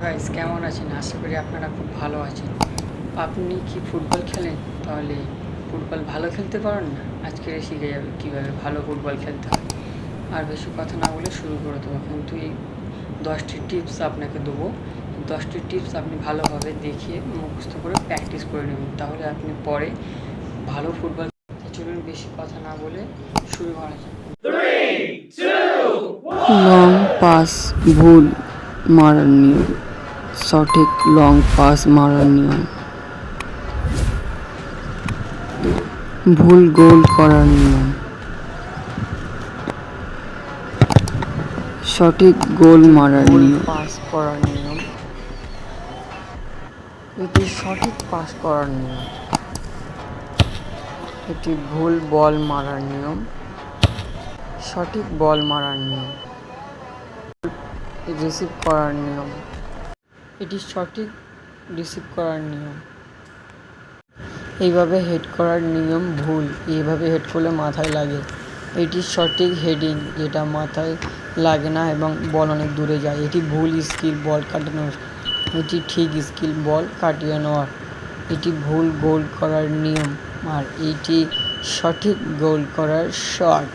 Guys, কেমন আছেন? আশা করি আপনারা খুব ভালো আছেন। আপনি কি ফুটবল খেলেন? তাহলে ফুটবল ভালো খেলতে পারেন না? আজকে শিখে যাবে কীভাবে ভালো ফুটবল খেলতে হয়। আর বেশি কথা না বলে শুরু করে দেবো। কিন্তু এই 10টি টিপস আপনাকে দেবো। 10টি টিপস আপনি ভালোভাবে দেখে মুখস্থ করে প্র্যাকটিস করে নেবেন, তাহলে আপনি পরে ভালো ফুটবল। চলুন বেশি কথা না বলে শুরু করা যাক। লং পাস ভুল মারার নিয়ম। সঠিক লং পাস মারার নিয়ম। ভুল গোল করার নিয়ম। সঠিক গোল মারার নিয়ম। পাস করার নিয়ম। এটি সঠিক পাস করার নিয়ম। এটি ভুল বল মারার নিয়ম। সঠিক বল মারার নিয়ম। রিসিভ করার নিয়ম। এটি সঠিক রিসিভ করার নিয়ম। এইভাবে হেড করার নিয়ম ভুল, এইভাবে হেড করলে মাথায় লাগে। এটি সঠিক হেডিং, যেটা মাথায় লাগে না এবং বল অনেক দূরে যায়। এটি ভুল স্কিল, বল কাটানোর। এটি ঠিক স্কিল, বল কাটিয়ে নেওয়ার। এটি ভুল গোল করার নিয়ম, আর এটি সঠিক গোল করার শট।